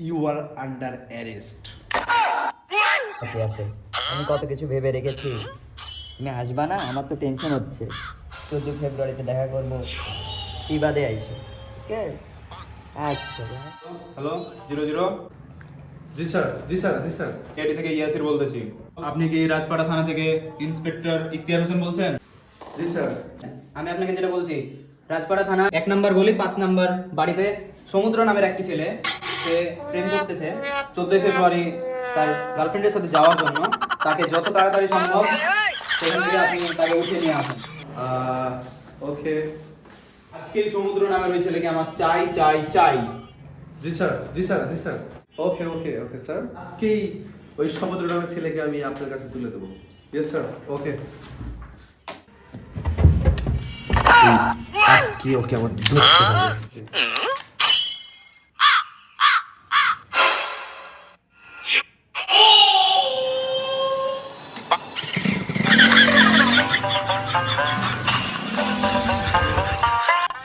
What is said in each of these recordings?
You are under arrest. আছে আছে, আমি কত কিছু ভেবে রেখেছি। তুমি আসবা না? আমার তো টেনশন হচ্ছে। 14 ফেব্রুয়ারিতে দেখা করবো, কি বাদে আইসো? ঠিক আছে, আচ্ছা। হ্যালো 00। জি স্যার, জি স্যার, জি স্যার। কেডি থেকে ইয়াসির বলতেছি। আপনি কি রাজপাড়া থানা থেকে ইন্সপেক্টর ইখতিয়ার হোসেন বলছেন? জি স্যার। আমি আপনাকে যেটা বলছি, রাজপাড়া থানা 1 নম্বর গলি 5 নম্বর বাড়িতে সমুদ্র নামের একটি ছেলে, সে প্রেম করতেছে। 14 ফেব্রুয়ারি তার গার্লফ্রেন্ডের সাথে যাওয়ার জন্য তাকে যত তাড়াতাড়ি সম্ভব সেখান থেকে আপনি তাকে উঠিয়ে নিয়ে আসুন। ওকে। আজকে এই সমুদ্র নামের ওই ছেলেকে আমার চাই চাই চাই। জি স্যার, জি স্যার, জি স্যার। ওকে ওকে ওকে স্যার, আজকেই ওই সমুদ্র নামের ছেলেকে আমি আপনার কাছে তুলে দেবো। ইয়েস স্যার, ওকে। আজকে ওকে আমার ধরতে হবে।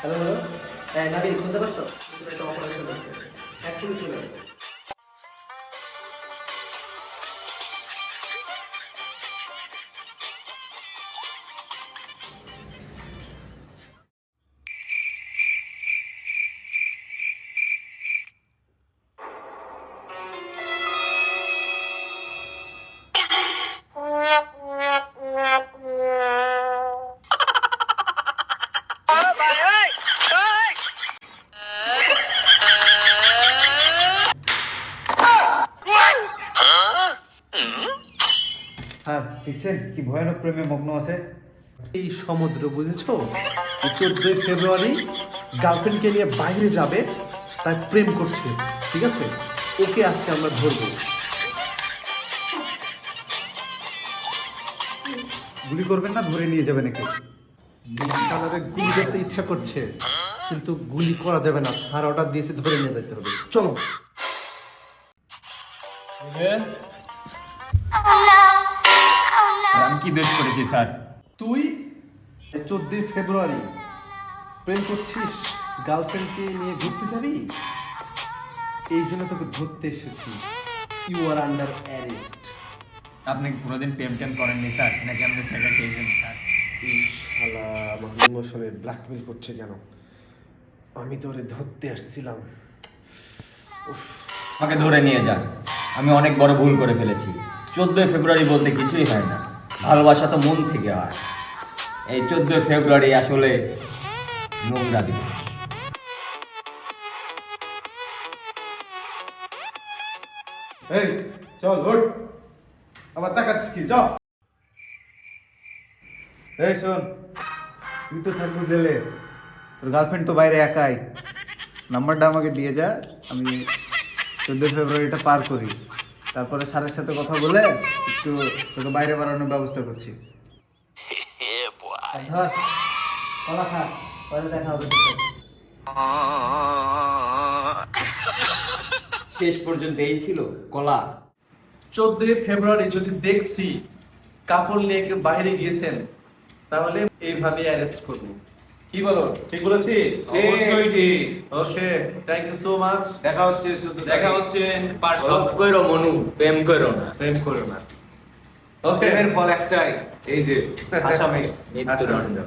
হ্যালো হ্যালো, হ্যাঁ নাবিল, শুনতে পাচ্ছ? একটা অপারেশন আছে, এক্ষুনি চলে আসো। হ্যাঁ, দেখছেন কি ভয়ানক প্রেমে মগ্ন আছে। এই সমুদ্র বুঝেছো? 14 ফেব্রুয়ারি গার্লফ্রেন্ডকে নিয়ে বাইরে যাবে, তাই প্রেম করছে। ঠিক আছে, ওকে আজকে আমরা ধরবো। গুলি করবেন না, ধরে নিয়ে যাবে নাকি? শালারে গুলি করতে ইচ্ছা করছে, কিন্তু গুলি করা যাবে না। স্যার অর্ডার দিয়েছে, ধরে নিয়ে যেতে হবে। চলো। আমি কি দোষ করেছি স্যার? তুই 14 ফেব্রুয়ারি প্রেম করছিস, গার্লফ্রেন্ডকে নিয়ে ঘুরতে যাবি, এই জন্য তোকে ধরতে এসেছি। You are under arrest. আপনি কি কোনোদিন প্রেম টেম করেননি স্যার, নাকি আপনি সেকেন্ড পেয়েছেন স্যার? এই শালা আমার ইমোশনে ব্ল্যাকমেল করছে কেন? আমি তোরে ধরতে আসছিলাম। উফ। আমাকে ধরে নিয়ে যান, আমি অনেক বড় ভুল করে ফেলেছি। 14 ফেব্রুয়ারি বলতে কিছুই হয় না, ভালোবাসা তো মন থেকে হয়। এই 14 ফেব্রুয়ারি আসলে নোংরা দিবস। এই চল ওঠ, আবার তাকাচ্ছিস কি? চল। এই শোন, তুই তো থাকবি জেলে, তোর গার্লফ্রেন্ড তো বাইরে একাই। নাম্বারটা আমাকে দিয়ে যা, আমি 14 ফেব্রুয়ারিটা পার করি, তারপরে স্যারের সাথে কথা বলে একটু তোকে বাইরে বাড়ানোর ব্যবস্থা করছি। ধর কলা খা, পরে দেখা হবে। শেষ পর্যন্ত এই ছিল কলা। 14 ফেব্রুয়ারি যদি দেখছি কাপড় নিয়ে কেউ বাইরে গিয়েছেন, তাহলে এইভাবে অ্যারেস্ট করব। কি বলো, ঠিক বলেছি? অবশ্যই ঠিক। ওকে, থ্যাংক ইউ সো মাচ। দেখা হচ্ছে 14 দেখা হচ্ছে। সব কইরো মনু, প্রেম কইরো না। প্রেম করো না। ওকে, প্রেমের ফল একটাই, এই যে আসামে মৃত্যুদণ্ড।